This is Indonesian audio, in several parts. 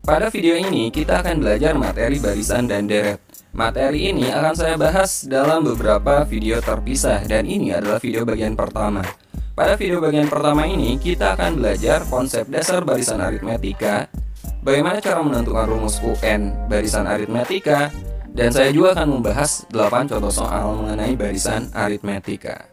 Pada video ini kita akan belajar materi barisan dan deret. Materi ini akan saya bahas dalam beberapa video terpisah dan ini adalah video bagian pertama. Pada video bagian pertama ini kita akan belajar konsep dasar barisan aritmetika, bagaimana cara menentukan rumus UN barisan aritmetika, dan saya juga akan membahas 8 contoh soal mengenai barisan aritmetika.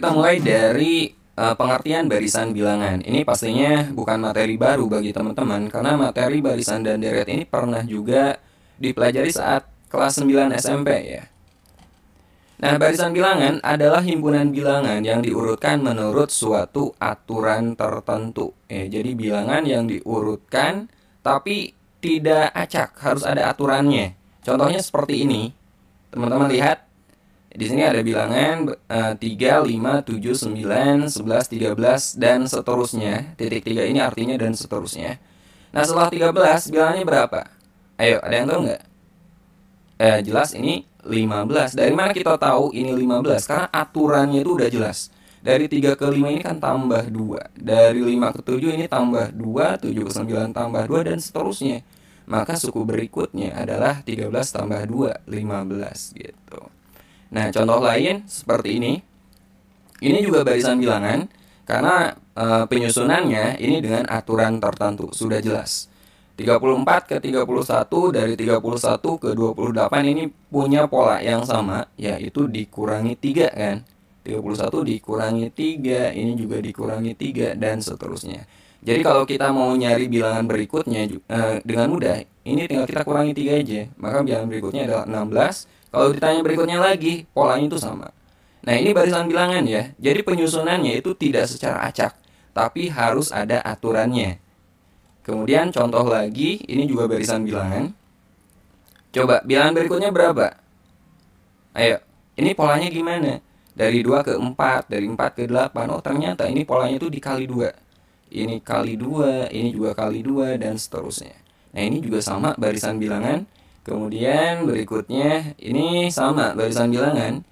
Kita mulai dari pengertian barisan bilangan. Ini pastinya bukan materi baru bagi teman-teman, karena materi barisan dan deret ini pernah juga dipelajari saat kelas 9 SMP ya. Nah, barisan bilangan adalah himpunan bilangan yang diurutkan menurut suatu aturan tertentu. Jadi bilangan yang diurutkan tapi tidak acak, harus ada aturannya. Contohnya seperti ini. Teman-teman lihat. Di sini ada bilangan 3, 5, 7, 9, 11, 13, dan seterusnya. Titik 3 ini artinya dan seterusnya. Nah, setelah 13, bilangannya berapa? Ayo, ada yang tahu nggak? Jelas ini 15. Dari mana kita tahu ini 15? Karena aturannya itu udah jelas. Dari 3 ke 5 ini kan tambah 2. Dari 5 ke 7 ini tambah 2, 7 ke 9 tambah 2, dan seterusnya. Maka suku berikutnya adalah 13 tambah 2, 15 gitu. Nah, contoh lain seperti ini. Ini juga barisan bilangan karena penyusunannya ini dengan aturan tertentu, sudah jelas. 34 ke 31 dari 31 ke 28 ini punya pola yang sama, yaitu dikurangi 3 kan. 31 dikurangi 3, ini juga dikurangi 3 dan seterusnya. Jadi kalau kita mau nyari bilangan berikutnya dengan mudah, ini tinggal kita kurangi 3 aja. Maka bilangan berikutnya adalah 16. Kalau ditanya berikutnya lagi, polanya itu sama. Nah, ini barisan bilangan ya. Jadi penyusunannya itu tidak secara acak, tapi harus ada aturannya. Kemudian contoh lagi, ini juga barisan bilangan. Coba, bilangan berikutnya berapa? Ayo, ini polanya gimana? Dari 2 ke 4, dari 4 ke 8. Oh, ternyata ini polanya itu dikali 2. Ini kali 2, ini juga kali 2, dan seterusnya. Nah, ini juga sama barisan bilangan. Kemudian berikutnya ini sama barisan bilangan.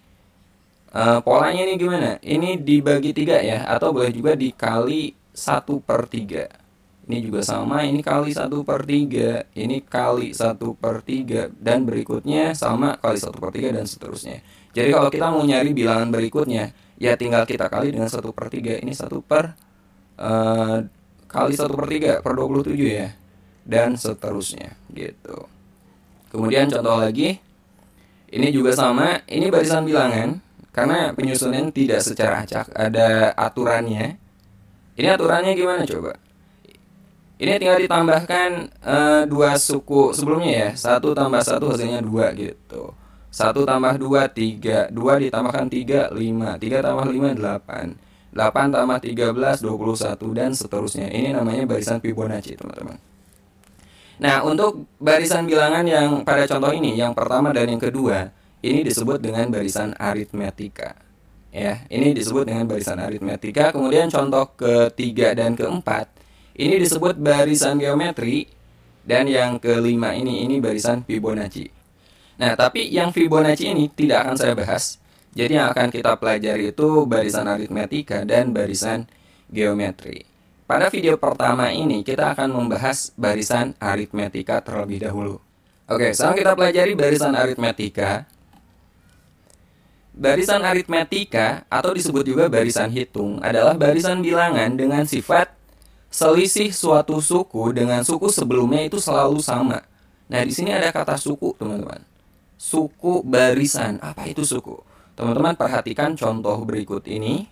Polanya ini gimana? Ini dibagi 3 ya, atau boleh juga dikali 1/3. Ini juga sama, ini kali 1/3, ini kali 1/3, dan berikutnya sama kali 1/3 dan seterusnya. Jadi kalau kita mau nyari bilangan berikutnya, ya tinggal kita kali dengan 1/3. Ini 1 per kali 1/3 per 27 ya, dan seterusnya gitu. Kemudian contoh lagi, ini juga sama, ini barisan bilangan, karena penyusunan tidak secara acak, ada aturannya. Ini aturannya gimana coba? Ini tinggal ditambahkan 2 suku sebelumnya ya, 1 tambah 1 hasilnya 2 gitu. 1 tambah 2, 3, 2 ditambahkan 3, 5, 3 tambah 5, 8, 8 tambah 13, 21, dan seterusnya. Ini namanya barisan Fibonacci teman-teman. Nah, untuk barisan bilangan yang pada contoh ini, yang pertama dan yang kedua, ini disebut dengan barisan aritmetika. Ya, ini disebut dengan barisan aritmetika. Kemudian contoh ketiga dan keempat, ini disebut barisan geometri, dan yang kelima ini barisan Fibonacci. Nah, tapi yang Fibonacci ini tidak akan saya bahas. Jadi yang akan kita pelajari itu barisan aritmetika dan barisan geometri. Pada video pertama ini kita akan membahas barisan aritmetika terlebih dahulu. Oke, sekarang kita pelajari barisan aritmetika. Barisan aritmetika atau disebut juga barisan hitung adalah barisan bilangan dengan sifat selisih suatu suku dengan suku sebelumnya itu selalu sama. Nah, di sini ada kata suku, teman-teman. Suku barisan. Apa itu suku? Teman-teman perhatikan contoh berikut ini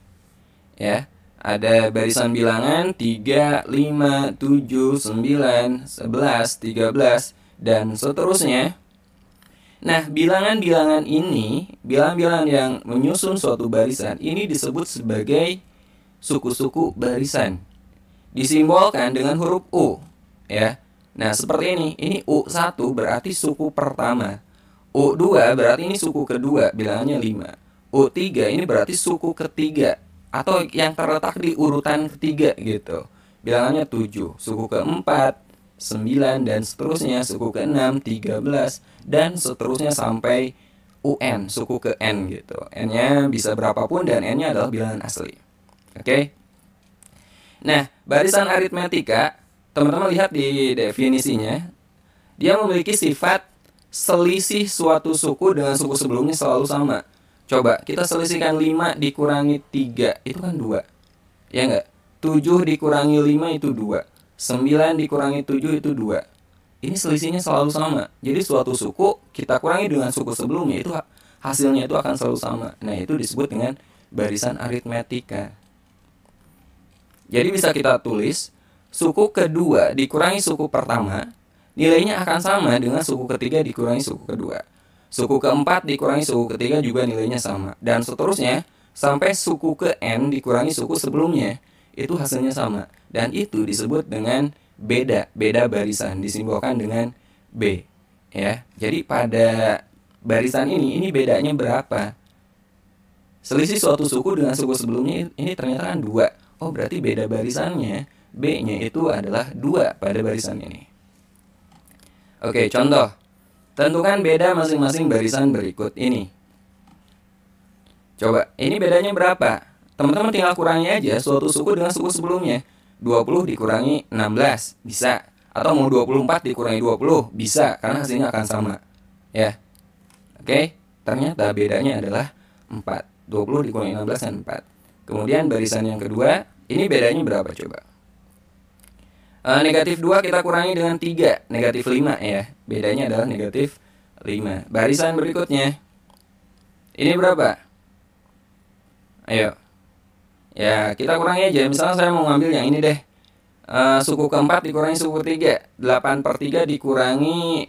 ya. Ada barisan bilangan 3, 5, 7, 9, 11, 13, dan seterusnya. Nah, bilangan-bilangan ini, bilangan-bilangan yang menyusun suatu barisan, ini disebut sebagai suku-suku barisan. Disimbolkan dengan huruf U. Ya. Nah, seperti ini U1 berarti suku pertama. U2 berarti ini suku kedua, bilangannya 5. U3 ini berarti suku ketiga, atau yang terletak di urutan ketiga gitu. Bilangannya 7, suku keempat, 9, dan seterusnya, suku ke-6, 13, dan seterusnya sampai UN, suku ke N gitu. N-nya bisa berapapun dan N-nya adalah bilangan asli. Oke. Nah, barisan aritmetika, teman-teman lihat di definisinya, dia memiliki sifat selisih suatu suku dengan suku sebelumnya selalu sama. Coba kita selisihkan 5 dikurangi 3, itu kan 2. Ya enggak? 7 dikurangi 5 itu 2. 9 dikurangi 7 itu 2. Ini selisihnya selalu sama. Jadi suatu suku kita kurangi dengan suku sebelumnya, itu hasilnya itu akan selalu sama. Nah, itu disebut dengan barisan aritmetika. Jadi bisa kita tulis suku kedua dikurangi suku pertama, nilainya akan sama dengan suku ketiga dikurangi suku kedua. Suku keempat dikurangi suku ketiga juga nilainya sama. Dan seterusnya sampai suku ke N dikurangi suku sebelumnya, itu hasilnya sama. Dan itu disebut dengan beda barisan, disimbolkan dengan B. Ya, jadi pada barisan ini bedanya berapa? Selisih suatu suku dengan suku sebelumnya ini ternyata kan 2. Oh, berarti beda barisannya, B-nya itu adalah 2 pada barisan ini. Oke, contoh. Tentukan beda masing-masing barisan berikut ini. Coba, ini bedanya berapa? Teman-teman tinggal kurangi aja suatu suku dengan suku sebelumnya. 20 dikurangi 16, bisa. Atau mau 24 dikurangi 20, bisa. Karena hasilnya akan sama. Ya. Oke, ternyata bedanya adalah 4. 20 dikurangi 16 dan 4. Kemudian barisan yang kedua, ini bedanya berapa coba? Negatif 2 kita kurangi dengan 3, negatif 5 ya. Bedanya adalah negatif 5. Barisan berikutnya, ini berapa? Ayo. Ya, kita kurangi aja. Misalnya saya mau ngambil yang ini deh. Suku keempat dikurangi suku ketiga. 8 per 3 dikurangi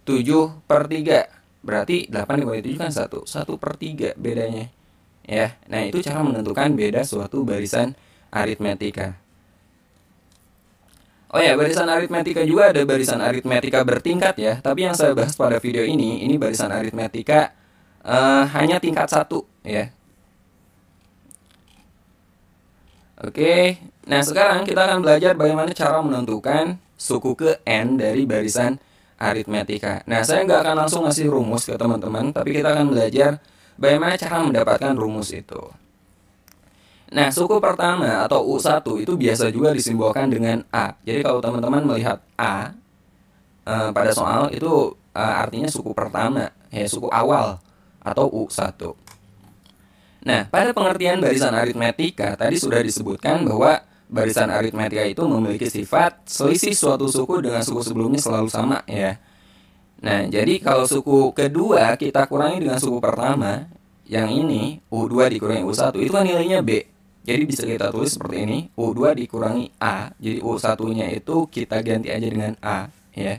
7 per 3. Berarti 8 dikurangi 7 kan 1. 1 per 3 bedanya. Ya, nah itu cara menentukan beda suatu barisan aritmetika. Oh ya, barisan aritmetika juga ada barisan aritmetika bertingkat ya. Tapi yang saya bahas pada video ini barisan aritmetika hanya tingkat 1 ya. Oke, nah sekarang kita akan belajar bagaimana cara menentukan suku ke N dari barisan aritmetika. Nah, saya nggak akan langsung ngasih rumus ke teman-teman, tapi kita akan belajar bagaimana cara mendapatkan rumus itu. Nah, suku pertama atau U1 itu biasa juga disimbolkan dengan A. Jadi kalau teman-teman melihat A pada soal itu artinya suku pertama, ya suku awal atau U1. Nah, pada pengertian barisan aritmetika tadi sudah disebutkan bahwa barisan aritmetika itu memiliki sifat selisih suatu suku dengan suku sebelumnya selalu sama ya. Nah, jadi kalau suku kedua kita kurangi dengan suku pertama, yang ini U2 dikurangi U1 itu kan nilainya B. Jadi bisa kita tulis seperti ini, U2 dikurangi A. Jadi U1-nya itu kita ganti aja dengan A ya.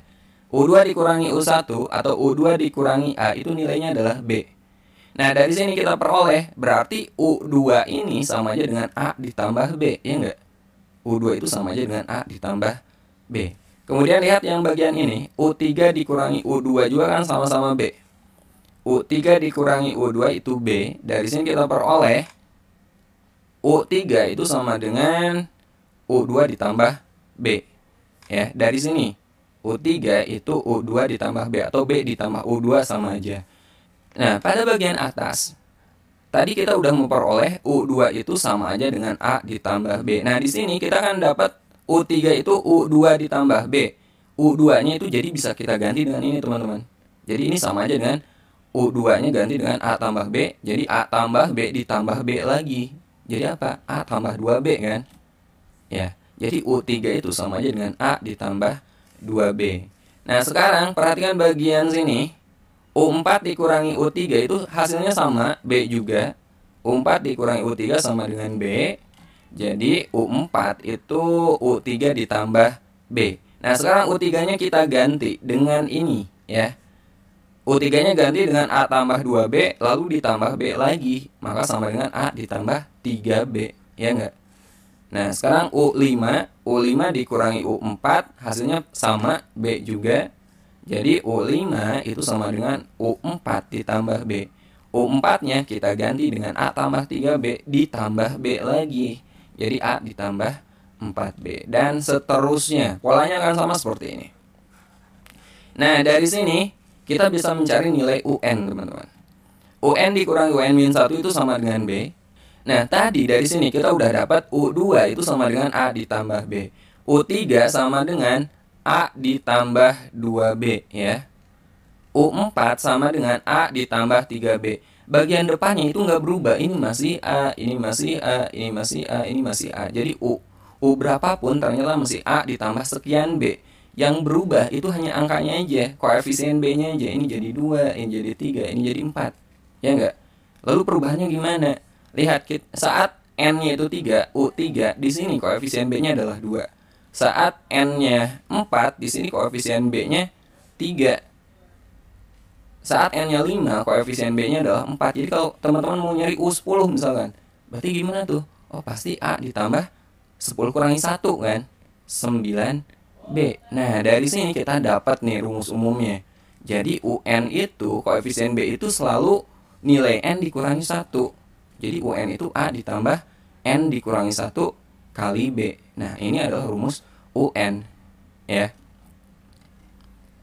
U2 dikurangi U1 atau U2 dikurangi A itu nilainya adalah B. Nah, dari sini kita peroleh berarti U2 ini sama aja dengan A ditambah B, ya enggak? U2 itu sama aja dengan A ditambah B. Kemudian lihat yang bagian ini, U3 dikurangi U2 juga kan sama-sama B. U3 dikurangi U2 itu B. Dari sini kita peroleh U3 itu sama dengan U2 ditambah B. Ya, dari sini U3 itu U2 ditambah B atau B ditambah U2 sama aja. Nah, pada bagian atas tadi kita udah memperoleh U2 itu sama aja dengan A ditambah B. Nah, di sini kita akan dapat U3 itu U2 ditambah B. U2-nya itu jadi bisa kita ganti dengan ini, teman-teman. Jadi ini sama aja dengan U2-nya ganti dengan A tambah B. Jadi A tambah B ditambah B lagi. Jadi apa? A tambah 2B kan? Ya, jadi U3 itu sama aja dengan A ditambah 2B. Nah, sekarang perhatikan bagian sini. U4 dikurangi U3 itu hasilnya sama, B juga. U4 dikurangi U3 sama dengan B. Jadi U4 itu U3 ditambah B. Nah, sekarang U3-nya kita ganti dengan ini ya. U3-nya ganti dengan A tambah 2B, lalu ditambah B lagi. Maka sama dengan A ditambah 3B, ya enggak? Nah, sekarang U5 dikurangi U4, hasilnya sama, B juga. Jadi U5 itu sama dengan U4 ditambah B. U4-nya kita ganti dengan A tambah 3B ditambah B lagi. Jadi A ditambah 4B. Dan seterusnya. Polanya akan sama seperti ini. Nah, dari sini kita bisa mencari nilai UN, teman-teman. UN dikurangi UN-1 itu sama dengan B. Nah, tadi dari sini kita udah dapat U2 itu sama dengan A ditambah B. U3 sama dengan A ditambah 2B ya. U4 sama dengan A ditambah 3B. Bagian depannya itu nggak berubah. Ini masih A, ini masih A, ini masih A, ini masih A. Jadi U berapapun ternyata masih A ditambah sekian B. Yang berubah itu hanya angkanya aja, koefisien B-nya aja. Ini jadi 2, ini jadi 3, ini jadi 4. Ya enggak? Lalu perubahannya gimana? Lihat, saat N-nya itu 3, U3, di sini koefisien B-nya adalah 2. Saat N-nya 4, di sini koefisien B-nya 3. Saat N-nya 5, koefisien B-nya adalah 4. Jadi kalau teman-teman mau nyari U10 misalkan, berarti gimana tuh? Oh, pasti A ditambah 10 kurangi 1 kan? 9B. Nah, dari sini kita dapat nih rumus umumnya. Jadi UN itu, koefisien B itu selalu nilai N dikurangi 1. Jadi UN itu A ditambah N dikurangi 1 kali B. Nah, ini adalah rumus UN ya.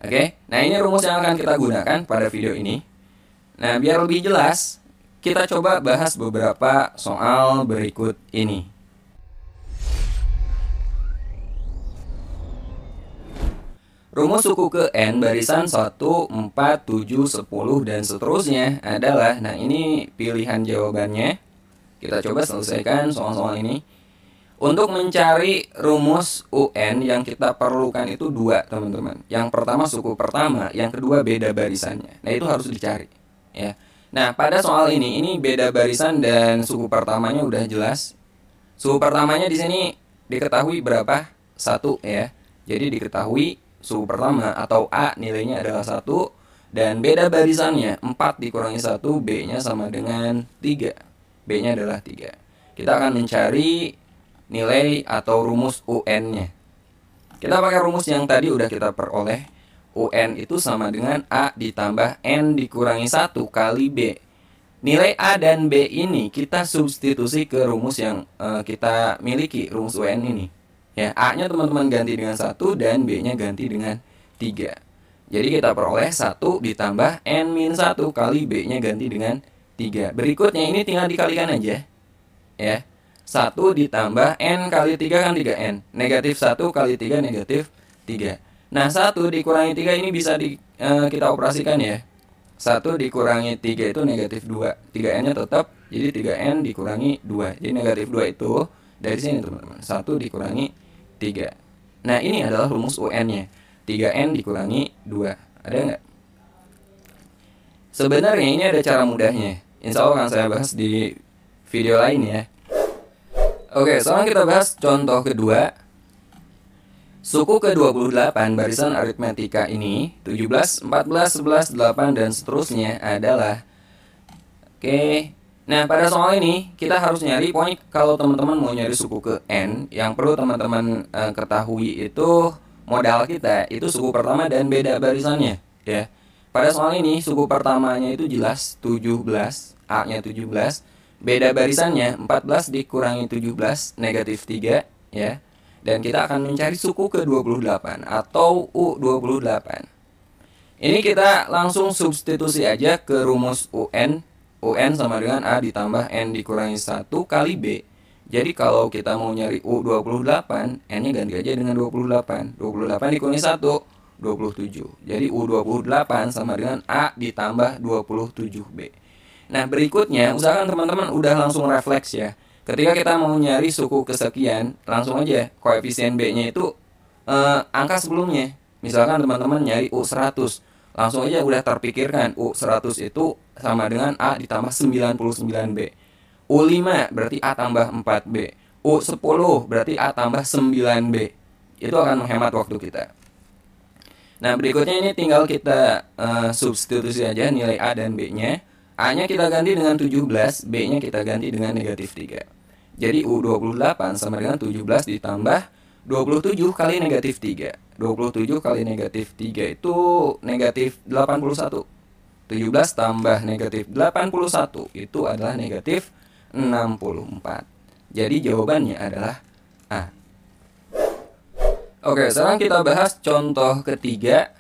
Oke, nah ini rumus yang akan kita gunakan pada video ini. Nah, biar lebih jelas, kita coba bahas beberapa soal berikut ini. Rumus suku ke N barisan 1, 4, 7, 10, dan seterusnya adalah, nah ini pilihan jawabannya. Kita coba selesaikan soal-soal ini. Untuk mencari rumus UN yang kita perlukan itu 2, teman-teman. Yang pertama suku pertama, yang kedua beda barisannya. Nah, itu harus dicari ya. Nah, pada soal ini beda barisan dan suku pertamanya udah jelas. Suku pertamanya di sini diketahui berapa? 1 ya. Jadi diketahui suku pertama atau A nilainya adalah 1 dan beda barisannya 4 dikurangi 1, B-nya sama dengan 3. B-nya adalah 3. Kita akan mencari nilai atau rumus UN-nya. Kita pakai rumus yang tadi udah kita peroleh. UN itu sama dengan A ditambah N dikurangi 1 kali B. Nilai A dan B ini kita substitusi ke rumus yang kita miliki, rumus UN ini. Ya, A-nya teman-teman ganti dengan 1 dan B-nya ganti dengan 3. Jadi kita peroleh 1 ditambah N-1 kali B-nya ganti dengan 3. Berikutnya ini tinggal dikalikan aja. Ya. 1 ditambah N kali 3 kan 3N. Negatif 1 kali 3 negatif 3. Nah, 1 dikurangi 3 ini bisa kita operasikan ya. 1 dikurangi 3 itu negatif 2. 3N-nya tetap, jadi 3N dikurangi 2. Jadi negatif 2 itu dari sini teman-teman. 1 dikurangi 3. Nah, ini adalah rumus UN-nya. 3N dikurangi 2. Ada nggak? Sebenarnya ini ada cara mudahnya. Insya Allah akan saya bahas di video lain ya. Oke, sekarang kita bahas contoh kedua. Suku ke-28 barisan aritmetika ini 17, 14, 11, 8, dan seterusnya adalah. Oke, nah pada soal ini kita harus nyari, pokoknya kalau teman-teman mau nyari suku ke N, yang perlu teman-teman ketahui itu modal kita itu suku pertama dan beda barisannya ya. Pada soal ini suku pertamanya itu jelas 17, A-nya 17. Beda barisannya 14 dikurangi 17 negatif 3 ya. Dan kita akan mencari suku ke-28 atau U28. Ini kita langsung substitusi aja ke rumus UN. UN sama dengan A ditambah N dikurangi 1 kali B. Jadi kalau kita mau nyari U28, N-nya ganti aja dengan 28. 28 dikurangi 1, 27. Jadi U28 sama dengan A ditambah 27B. Nah, berikutnya usahakan teman-teman udah langsung refleks ya. Ketika kita mau nyari suku kesekian, langsung aja koefisien B-nya itu angka sebelumnya. Misalkan teman-teman nyari U100, langsung aja udah terpikirkan U100 itu sama dengan A ditambah 99B. U5 berarti A tambah 4B. U10 berarti A tambah 9B. Itu akan menghemat waktu kita. Nah, berikutnya ini tinggal kita substitusi aja nilai A dan B-nya. A-nya kita ganti dengan 17, B-nya kita ganti dengan negatif 3. Jadi U28 sama dengan 17 ditambah 27 kali negatif 3. 27 kali negatif 3 itu negatif 81. 17 tambah negatif 81 itu adalah negatif 64. Jadi jawabannya adalah A. Oke, sekarang kita bahas contoh ketiga.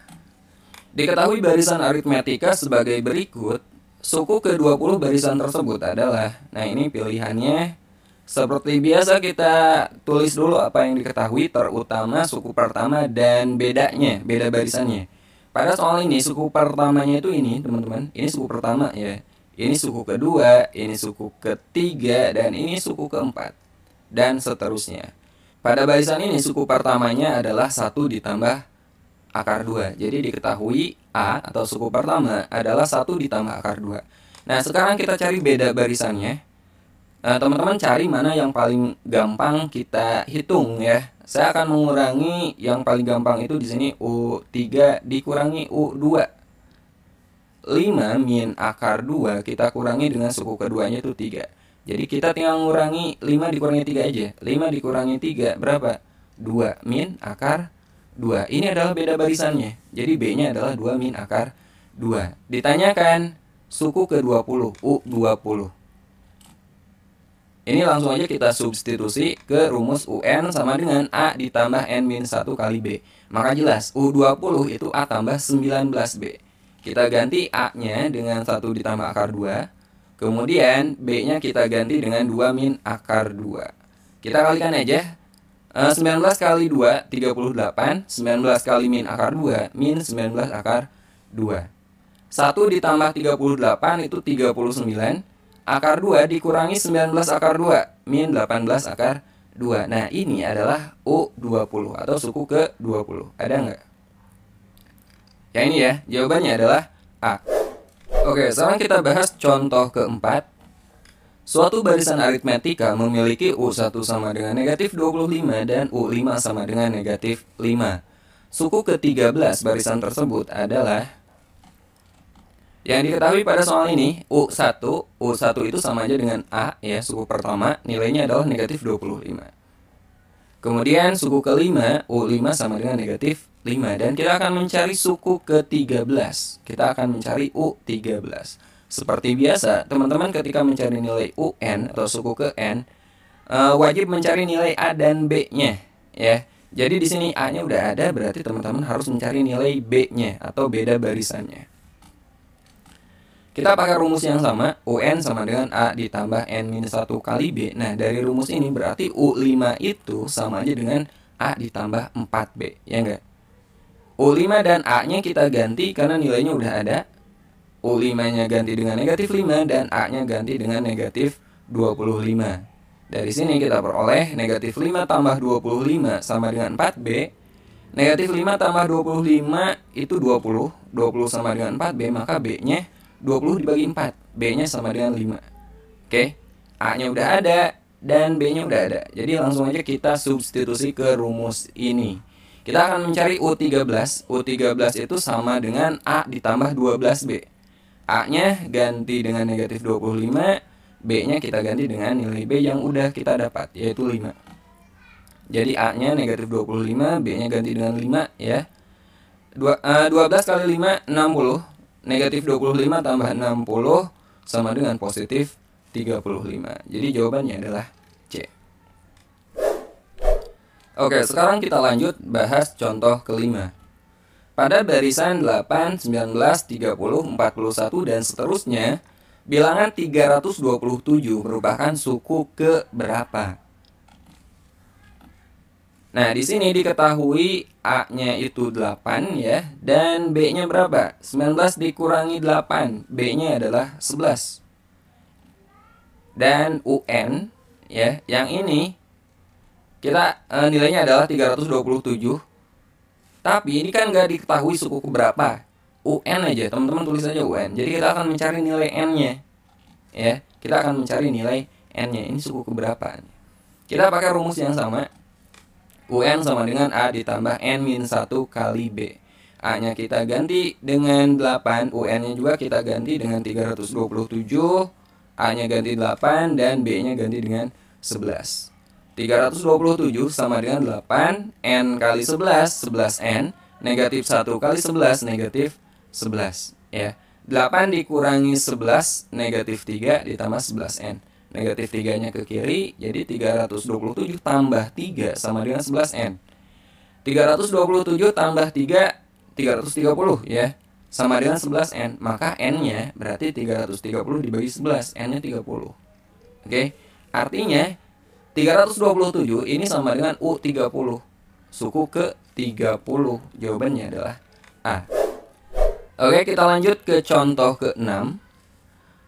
Diketahui barisan aritmetika sebagai berikut. suku ke-20 barisan tersebut adalah, nah ini pilihannya seperti biasa kita tulis dulu apa yang diketahui, terutama suku pertama dan bedanya, beda barisannya. Pada soal ini suku pertamanya itu ini teman-teman, ini suku pertama ya. Ini suku kedua, ini suku ketiga, dan ini suku keempat. Dan seterusnya. Pada barisan ini suku pertamanya adalah 1 ditambah akar 2. Jadi diketahui A atau suku pertama adalah 1 ditambah akar 2. Nah sekarang kita cari beda barisannya. Teman-teman cari mana yang paling gampang kita hitung ya. Saya akan mengurangi yang paling gampang itu di sini U3 dikurangi U2. 5 min akar 2 kita kurangi dengan suku keduanya itu 3. Jadi kita tinggal ngurangi 5 dikurangi 3 aja. 5 dikurangi 3 berapa? 2 min akar 2. Ini adalah beda barisannya. Jadi B-nya adalah 2 min akar 2. Ditanyakan suku ke-20 U20. Ini langsung aja kita substitusi ke rumus UN sama dengan A ditambah N-1 kali B. Maka jelas U20 itu A tambah 19B. Kita ganti A-nya dengan 1 ditambah akar 2. Kemudian B-nya kita ganti dengan 2 min akar 2. Kita kalikan aja. 19 kali 2, 38. 19 kali min akar 2, min 19 akar 2. 1 ditambah 38 itu 39. Akar 2 dikurangi 19 akar 2, min 18 akar 2. Nah ini adalah U20 atau suku ke-20. Ada nggak? Yang ini ya, jawabannya adalah A. Oke, sekarang kita bahas contoh keempat. Suatu barisan aritmetika memiliki U1 sama dengan negatif 25 dan U5 sama dengan negatif 5. Suku ke-13 barisan tersebut adalah, yang diketahui pada soal ini, U1 itu sama aja dengan A ya, suku pertama, nilainya adalah negatif 25. Kemudian suku kelima, U5 sama dengan negatif 5. Dan kita akan mencari suku ke-13. Kita akan mencari U13. Seperti biasa, teman-teman ketika mencari nilai UN atau suku ke N, wajib mencari nilai A dan B-nya ya. Jadi di sini A-nya udah ada, berarti teman-teman harus mencari nilai B-nya atau beda barisannya. Kita pakai rumus yang sama, UN sama dengan A ditambah N-1 kali B. Nah, dari rumus ini berarti U5 itu sama aja dengan A ditambah 4B, ya enggak? U5 dan A-nya kita ganti karena nilainya udah ada. U5-nya ganti dengan negatif 5 dan A-nya ganti dengan negatif 25. Dari sini kita peroleh negatif 5 tambah 25 sama dengan 4B. Negatif 5 tambah 25 itu 20. 20 sama dengan 4B, maka B-nya 20 dibagi 4, B-nya sama dengan 5. Oke, A-nya udah ada dan B-nya udah ada. Jadi langsung aja kita substitusi ke rumus ini. Kita akan mencari U13. U13 itu sama dengan A ditambah 12B. A-nya ganti dengan negatif 25, B-nya kita ganti dengan nilai B yang udah kita dapat, yaitu 5. Jadi A-nya negatif 25, B-nya ganti dengan 5 ya. 12 kali 5, 60. Negatif 25 tambah 60 sama dengan positif 35. Jadi jawabannya adalah C. Oke, sekarang kita lanjut bahas contoh kelima. Pada barisan 8, 19, 30, 41, dan seterusnya, bilangan 327 merupakan suku ke berapa? Nah, di sini diketahui A-nya itu 8 ya, dan B-nya berapa? 19 dikurangi 8, B-nya adalah 11. Dan UN ya, yang ini kita nilainya adalah 327. Tapi ini kan nggak diketahui suku berapa. UN aja, teman-teman tulis aja UN. Jadi kita akan mencari nilai N-nya. Ya, kita akan mencari nilai N-nya. Ini suku keberapa? Kita pakai rumus yang sama. UN sama dengan A ditambah N-1 kali B. A-nya kita ganti dengan 8, UN-nya juga kita ganti dengan 327, A-nya ganti 8, dan B-nya ganti dengan 11. 327 sama dengan 8, N kali 11, 11N, negatif 1 kali 11, negatif 11. Ya. 8 dikurangi 11, negatif 3 ditambah 11N. Negatif 3-nya ke kiri, jadi 327 tambah 3 sama dengan 11N. 327 tambah 3, 330 ya. sama dengan 11N. Maka N-nya berarti 330 dibagi 11, N-nya 30. Oke, artinya 327 ini sama dengan U30, suku ke-30. Jawabannya adalah A. Oke, kita lanjut ke contoh ke-6.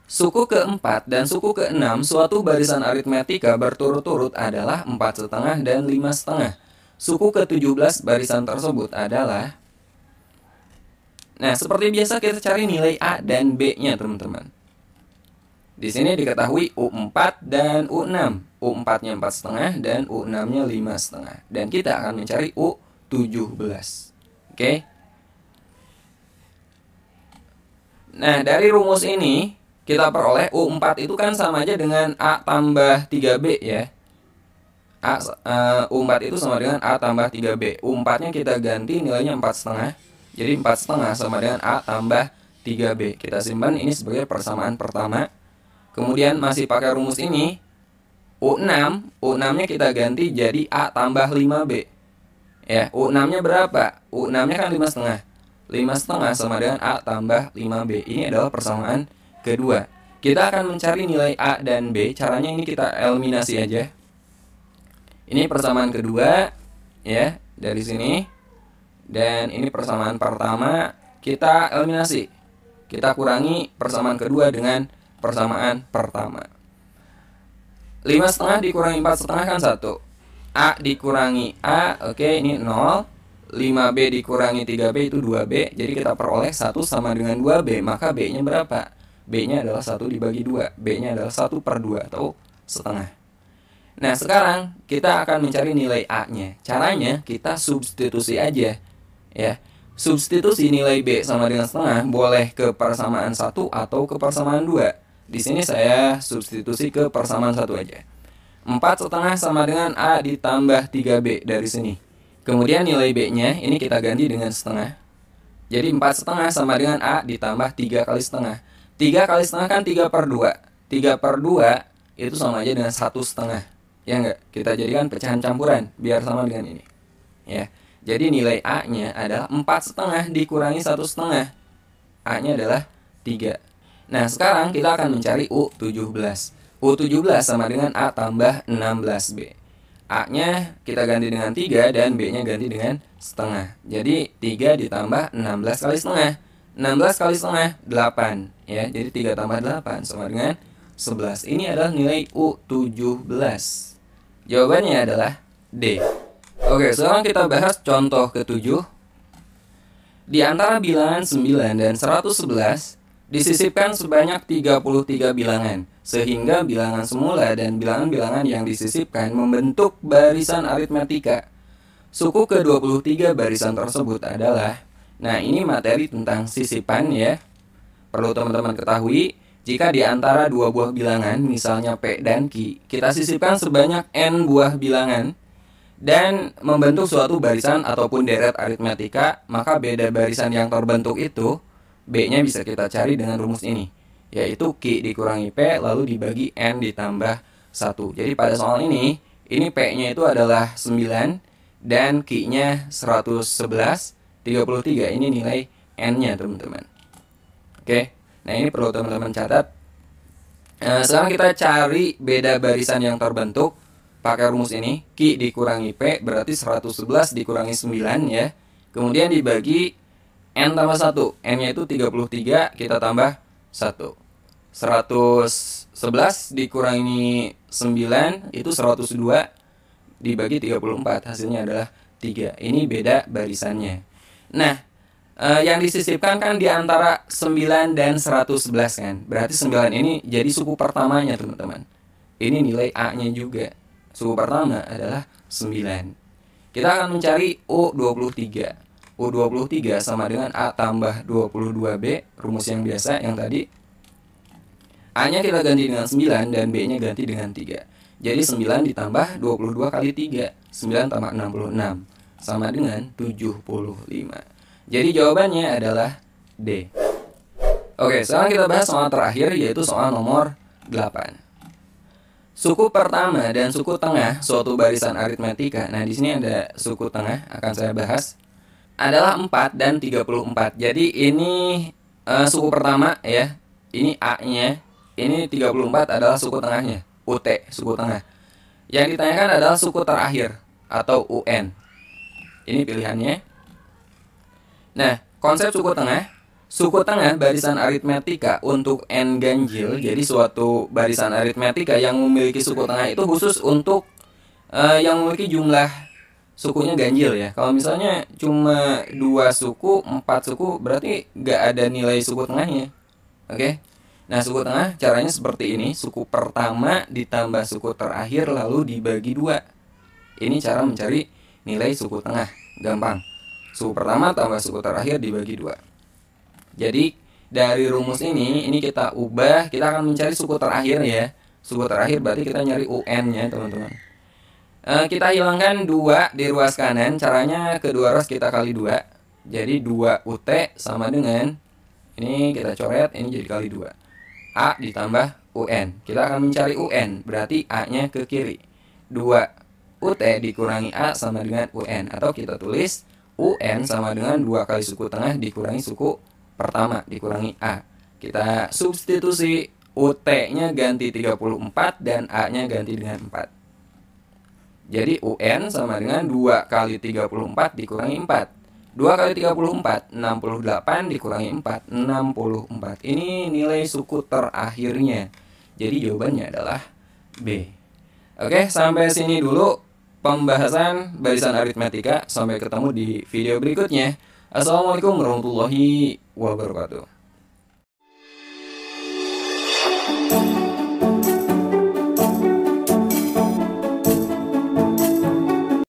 Suku ke-4 dan suku ke-6 suatu barisan aritmetika berturut-turut adalah 4,5 dan 5,5. Suku ke-17 barisan tersebut adalah... Nah, seperti biasa kita cari nilai A dan B-nya, teman-teman. Di sini diketahui U4 dan U6. U4-nya 4,5 dan U6-nya 5,5. Dan kita akan mencari U17. Oke. Nah, dari rumus ini kita peroleh U4 itu kan sama aja dengan A tambah 3B ya. U4 itu sama dengan A tambah 3B. U4-nya kita ganti nilainya 4,5. Jadi 4,5 sama dengan A tambah 3B. Kita simpan ini sebagai persamaan pertama. Kemudian masih pakai rumus ini. U6-nya kita ganti jadi A tambah 5B. Ya, U6-nya berapa? U6-nya kan 5,5. 5,5 sama dengan A tambah 5B. Ini adalah persamaan kedua. Kita akan mencari nilai A dan B. Caranya ini kita eliminasi aja. Ini persamaan kedua ya, dari sini. Dan ini persamaan pertama, kita eliminasi. Kita kurangi persamaan kedua dengan persamaan pertama. 5,5 dikurangi 4,5 kan 1. A dikurangi A, oke, ini 0. 5B dikurangi 3B itu 2B. Jadi kita peroleh 1 sama dengan 2B. Maka B-nya berapa? B-nya adalah 1 dibagi 2. B-nya adalah 1/2 atau setengah. Nah, sekarang kita akan mencari nilai A-nya. Caranya kita substitusi aja ya. Substitusi nilai B sama dengan setengah boleh ke persamaan 1 atau ke persamaan 2. Di sini saya substitusi ke persamaan 1 aja. 4,5 sama dengan A ditambah 3B dari sini. Kemudian nilai B-nya ini kita ganti dengan setengah. Jadi 4,5 sama dengan A ditambah 3 kali setengah. 3 kali setengah kan 3/2. 3/2 itu sama aja dengan 1,5. Ya enggak? Kita jadikan pecahan campuran biar sama dengan ini. Ya. Jadi nilai A-nya adalah 4,5 dikurangi 1,5. A-nya adalah 3. Nah, sekarang kita akan mencari U17. U17 sama dengan A tambah 16B. A-nya kita ganti dengan 3 dan B-nya ganti dengan setengah. Jadi 3 ditambah 16 kali setengah. 16 kali setengah 8 ya. Jadi 3 tambah 8 sama dengan 11. Ini adalah nilai U17. Jawabannya adalah D. Oke, sekarang kita bahas contoh ke-7. Di antara bilangan 9 dan 111 disisipkan sebanyak 33 bilangan, sehingga bilangan semula dan bilangan-bilangan yang disisipkan membentuk barisan aritmetika. Suku ke-23 barisan tersebut adalah... Nah, ini materi tentang sisipan ya. Perlu teman-teman ketahui, jika di antara dua buah bilangan, misalnya P dan Q, kita sisipkan sebanyak N buah bilangan dan membentuk suatu barisan ataupun deret aritmetika, maka beda barisan yang terbentuk itu B-nya bisa kita cari dengan rumus ini, yaitu Q dikurangi P lalu dibagi N ditambah 1. Jadi pada soal ini P-nya itu adalah 9 dan Q-nya 111, 33. Ini nilai N-nya, teman-teman. Oke, nah ini perlu teman-teman catat. Sekarang kita cari beda barisan yang terbentuk pakai rumus ini. Q dikurangi P berarti 111 dikurangi 9 ya. Kemudian dibagi N tambah 1. N-nya itu 33, kita tambah 1. 111 dikurangi 9 itu 102 dibagi 34. Hasilnya adalah 3. Ini beda barisannya. Nah, yang disisipkan kan di antara 9 dan 111 kan. Berarti 9 ini jadi suku pertamanya, teman-teman. Ini nilai A-nya juga. Suku pertama adalah 9. Kita akan mencari U23. U23 sama dengan A tambah 22B, rumus yang biasa yang tadi. A-nya kita ganti dengan 9 dan B-nya ganti dengan 3. Jadi 9 ditambah 22 kali 3, 9 tambah 66, sama dengan 75. Jadi jawabannya adalah D. Oke, sekarang kita bahas soal terakhir, yaitu soal nomor 8. Suku pertama dan suku tengah suatu barisan aritmetika. Nah, di sini ada suku tengah, akan saya bahas. adalah 4 dan 34. Jadi ini suku pertama ya. Ini A-nya. Ini 34 adalah suku tengahnya. UT, suku tengah. Yang ditanyakan adalah suku terakhir atau UN. Ini pilihannya. Nah, konsep suku tengah barisan aritmetika untuk n ganjil. Jadi suatu barisan aritmetika yang memiliki suku tengah itu khusus untuk yang memiliki jumlah sukunya ganjil ya. Kalau misalnya cuma 2 suku, 4 suku, berarti nggak ada nilai suku tengahnya. Oke. Nah, suku tengah caranya seperti ini. Suku pertama ditambah suku terakhir lalu dibagi 2. Ini cara mencari nilai suku tengah. Gampang. Suku pertama tambah suku terakhir dibagi 2. Jadi dari rumus ini kita ubah, kita akan mencari suku terakhir ya. Suku terakhir berarti kita nyari UN-nya teman-teman. Kita hilangkan 2 di ruas kanan. Caranya kedua ruas kita kali 2. Jadi 2 UT sama dengan, ini kita coret, ini jadi kali 2. A ditambah UN. Kita akan mencari UN, berarti A-nya ke kiri. 2 UT dikurangi A sama dengan UN. Atau kita tulis UN sama dengan 2 kali suku tengah dikurangi suku pertama dikurangi A. Kita substitusi, UT-nya ganti 34 dan A-nya ganti dengan 4. Jadi UN sama dengan 2 kali 34 dikurangi 4. 2 kali 34, 68 dikurangi 4, 64. Ini nilai suku terakhirnya. Jadi jawabannya adalah B. Oke, sampai sini dulu pembahasan barisan aritmetika. Sampai ketemu di video berikutnya. Assalamualaikum warahmatullahi wabarakatuh.